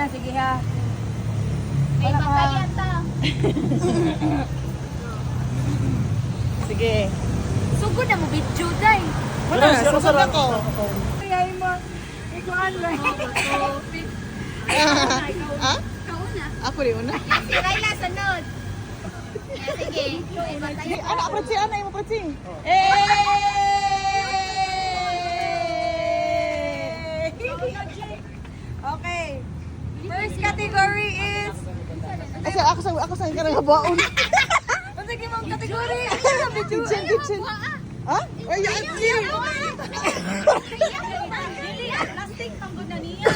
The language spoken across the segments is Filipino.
Sige ha. May makaya ta. Sige. Sugod na mo video day. Wala, susod ako. Kaya mo. Ikuan ba? Ha? Kauna. Ako rin una. Si Raila sunod. Sige. Ano, apratsi, ano yung apratsi? Okay. First category is... Kasi ako sa ka nang habaon. Ano sige mong category? Kitchen. Ha? Ay, Plastic panggod na niya.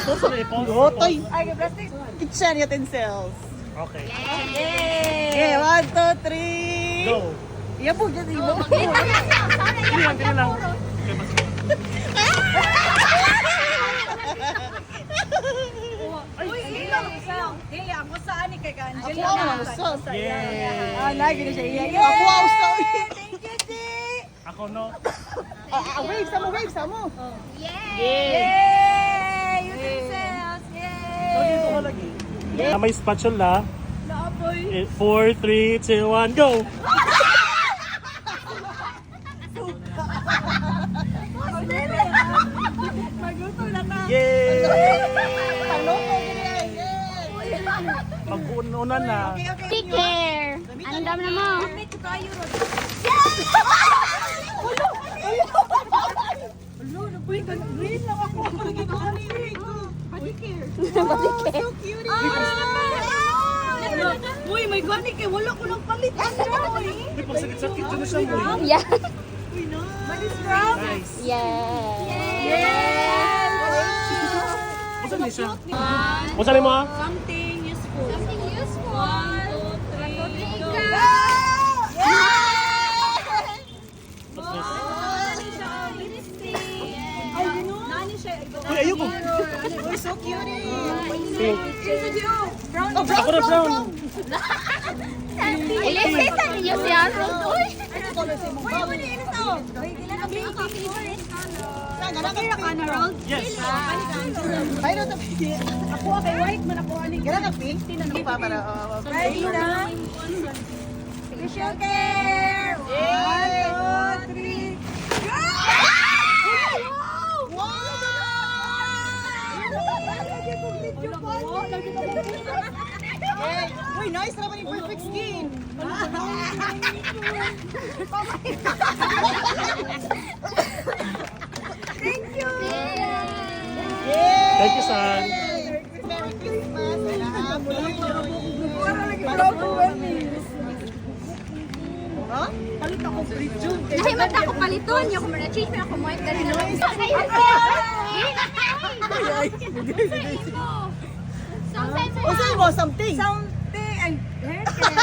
Gotoy. Ay, plastic. Kitchen utensils. Okay. Okay, 1, 2, 3. Go. Iya po, dyan. Iba po. Sige lang. Hey, ako saan ni kay Angela? Ako ang Yay! Ah, lagi na siya iya. Ako ang Thank you, G. Ako no. Wave sa mo. Yay! Utensils. So, dito ka lagi. May spatula. Naapoy. 4, 3, 2, 1, go! Magluto na ka. Yay! Paluto gini. Pag-uunan na. Take care. Anong dami na mo? Green lang ako. Uy, may gani kay wala ko lang palit. Uy, pag sakit-sakit dyan na siya mo. Yeah. Nice. Yeah. Masa ni siya? Masa ni mo ha? Something useful. Something useful. 1, 2, 3, go. Uy, ayoko. Uy, so cute. Pink. Brown. Ako na brown. Ilisita ninyo si Harold. Uy. Yes. Ay, no, ako kay white man ako ani. Gara na pink, tinanong pa para. Ready na. Special care. 1, 2, 3. Go! Wow! Uy, nice naman yung perfect skin. Thank you. Thank you, son. Merry Christmas. And a happy Ha? Palit ako bridge. Nahimat ako paliton. Yung kung na-change mo ako mo. Dali na lang. Usain mo something. Something and hair care.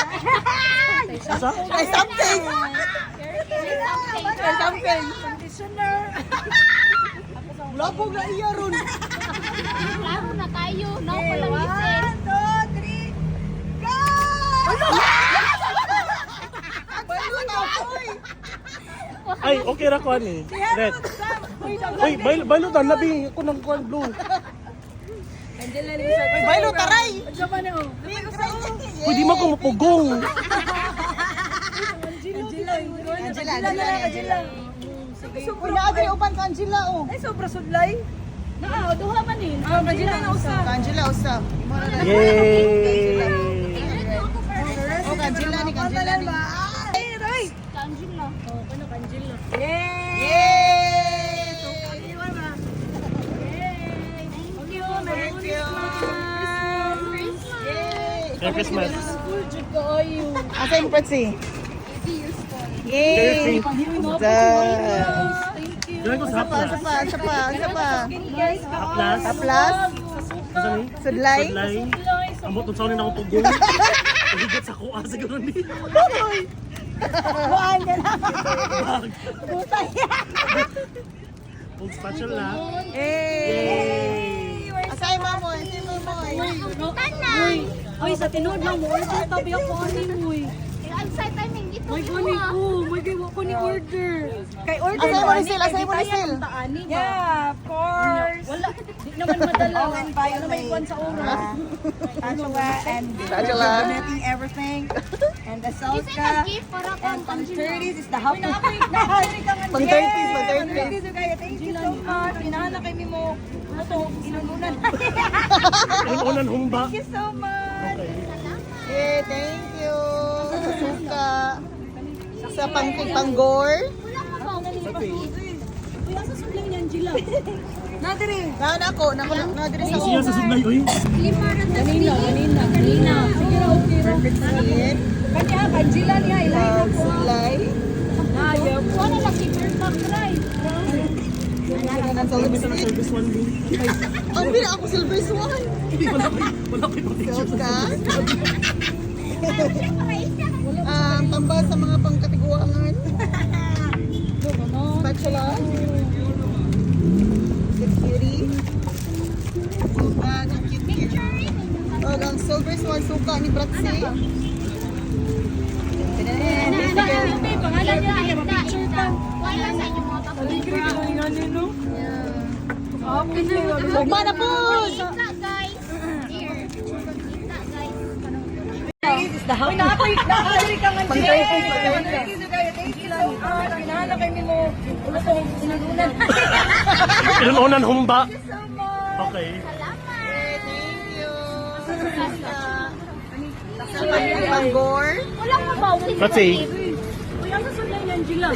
Asa? Ay, something. Ay, something. Conditioner. Labo na iya ron. Laro na tayo. No, walang isin. 1, 2, 3. Go! Ay, okay ra ko ani. Red. Uy, bailo ta labi ko ng kuan blue. Uy, bailo taray. Pwede mo ko mapugong. Angela. Uy, naagay upan ka Angela oh. Ay, sobra sudlay. Duha man eh. Angela na usap. Angela usap. Yay! Oh, Angela ni. Ay, Roy. Kanjin lang. Yay! Thank you. Merry Christmas. Asa yung pretsi? Yay! Diyan ko sa haplas. Isa pa. Haplas. Haplas. Asa ni? Sudlay. Sudlay. Ambot ng saunin ako pugong. Paghigat sa kuha siguro ni. Buwan ka na. Full spatula. Hey! Asay mamoy, asay mamoy. Tanan. Uy, sa tinood lang mo, order tabi ako ani mo. Outside timing ito. May gani ko, may gawa ko ni order. Kay order asay mo ni Sil, asay mo ni Sil. Yeah, of course. Wala, di naman madala. Ano may kwan sa oras? Spatula and Spatula. Donating everything. And the Isa salsa. gift para And kang pang 30s is the half. Pang 30s, Pang 30s, pang 30s. Thank you so much. Inahanap kay mo. Ano to? Inununan. Inunan humba. Thank you so much. Yeah, thank you. Sa suka. Sa panggor. wala ka ba? Kuya, sa sudlang niyan, Gila. Nadiri. Naan ako, nadiri sa Siya sa sublay, uy. Kanina. Sige na, okay. perfect skin. Kanya, kanjila niya. Ilay. Silay. Ayaw. Wala lang si Perfect Drive. Ang solid Bisa na skin. service one din. Ang bina ako silver swan. Wala kayo picture Suka. Isa. Pamba sa mga pangkatiguangan. Spatula. Cutie. Ang cute. Oh, ang silver swan suka ni Bratsi. Pangalan niya ay picture ka. Wala sa inyo mga kapatid. Sugma na po! Kita guys. Here. Kita guys. Uy, nakakari ka nga. Pang 30s, pang 30s. Thank you so much. Inahanap kay mo. Ulo to, inununan. Inunan humba. So much. Okay. Thank you. Sa panggor. Wala ka ba? Let's see. Kuya, sa sudlan niyan, Gila.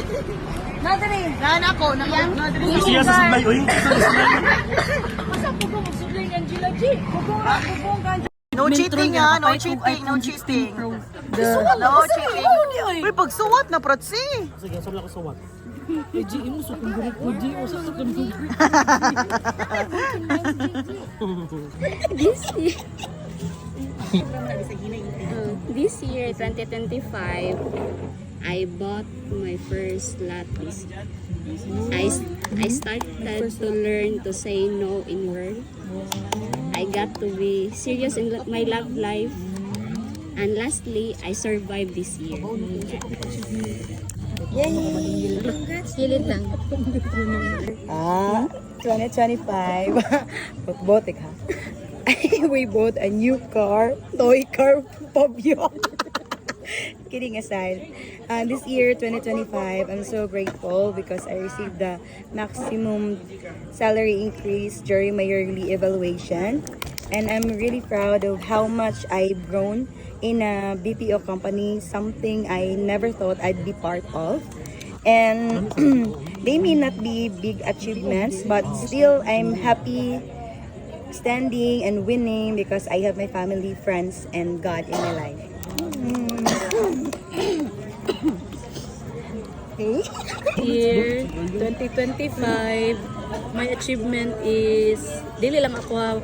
Nadiri. Naan ako, nadiri sa Siya sa sublay, uy. Masa po mo sudlan niyan, Gila, G? Bubong ka. No cheating ha, no cheating, no cheating. No cheating. Uy, pagsuwat na Bratsi. Sige, sabla ko sa what? This year, 2025, I bought my first lot this year. I started to learn to say no in work. I got to be serious in my love life. And lastly, I survived this year. Yay! Kilid lang. 2025. Botik ha. We bought a new car, toy car, Fabio. Kidding aside. This year, 2025, I'm so grateful because I received the maximum salary increase during my yearly evaluation. And I'm really proud of how much I've grown in a BPO company, something I never thought I'd be part of. And they may not be big achievements, but still I'm happy standing and winning because I have my family, friends, and God in my life. Year 2025, my achievement is dili lang ako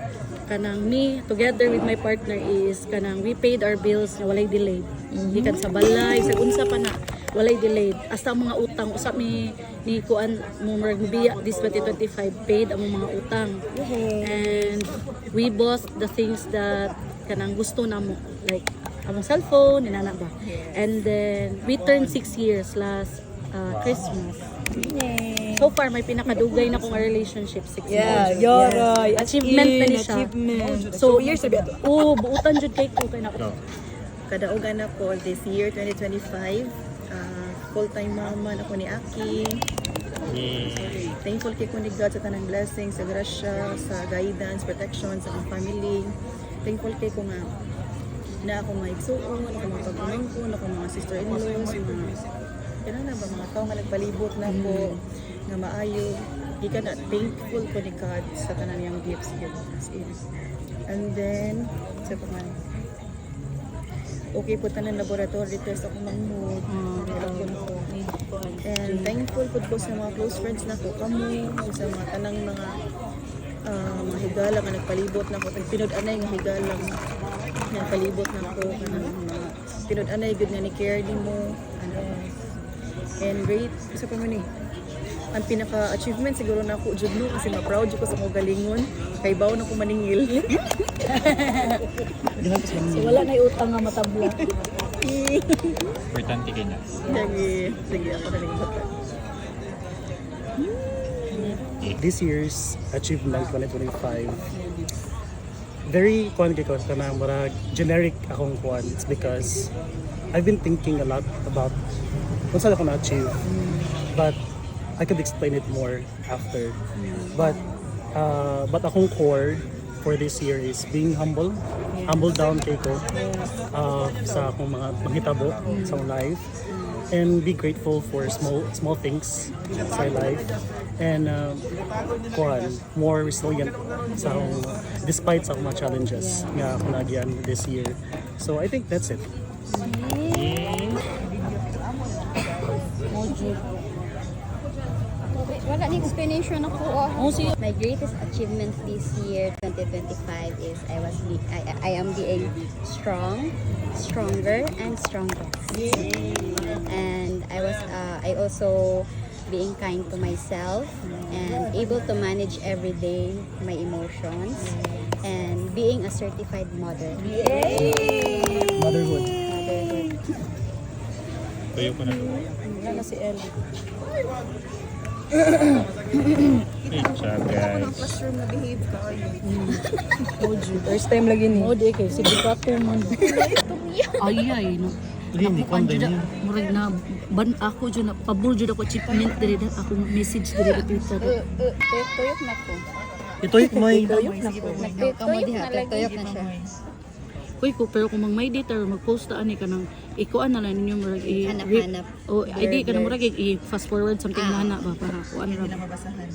kanang me together with my partner is kanang we paid our bills na walay delayed. Gikan sa balay, sa unsa pa na walay delayed. Hasta ang mga utang usa mi ni kuan mo biya this 2025 paid ang mga utang. And we bought the things that kanang gusto namo like among cellphone inana ba. And then we turned 6 years last Christmas. So far, may pinakadugay na kong relationship 6 Yeah, months. yoray. Achievement na ni siya. Achievement. So, years sabi ato. Oo, buutan jud kay ko kay na. Kadaugan ako this year 2025. Full-time mama na ako ni Aki. Thankful kay ko ni God sa tanang blessing, sa grasya, sa guidance, protection sa akong family. Thankful kay ko nga na ako mga igsuon, ako mga pag-umangkon, ako mga sister-in-laws, mga kailan na ba mga tao nga nagpalibot na ko nga maayo. Gikan na thankful ko ni God sa tanang yung gifts yun as in. And then, sa mga okay po tanan laboratory test ako ng mood. And thankful po ko sa mga close friends na ko kamo, sa mga tanang mga higala nga nagpalibot na ko. Pinud-anay nga higala nga nagpalibot na ko. Pinud-anay good nga ni care din mo. And great, isa pa man eh. Ang pinaka-achievement siguro na ako, jud no, kasi ma-proud jud ko sa mga galingon. Kay bawo na ko maningil. So wala na utang nga matabla. Importante kayo na. Sige, ako na lang bata. This year's achievement 2025, very kuan kay ko na murag generic akong kuan. It's because I've been thinking a lot about kung saan ako na-achieve, but I could explain it more after. But akong core for this year is being humble, humble down kay ko sa akong mga panghitabo sa akong life, and be grateful for small things sa life, and more resilient sa akong, despite sa akong mga challenges nga akong nagyan this year. So I think that's it. Wala ni explanation ako. Oh, sige. My greatest achievement this year, 2025, is I am being strong, stronger, and stronger. And I also being kind to myself and able to manage every day my emotions and being a certified mother. Motherhood. Tuyo ko na doon. Wala na si Ellie. Hey, chat guys. Classroom na behave ka. First time lagi ni. Oh, di kay si Ducato man. Ay no. Hindi, Ako jud murag na ban ako jud na pabul jud ako achievement diri ako message diri sa Twitter. Tuyok na ko. Ito yung may Tuyok na lagi. Tuyok na siya. Uy ko pero kung may date or mag-post ta ani kanang ikuan na lang ninyo murag Hanap-hanap. o ID ka na murag i-fast forward something nana ba para kuan ra.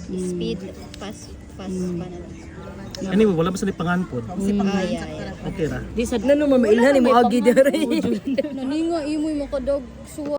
Speed, fast pa na lang. anyway, wala ba sa panganpod? Yeah. Okay ra. Di sa Nano mamailhan ni mo agi dere. Naninga imoy mo kadog suwa.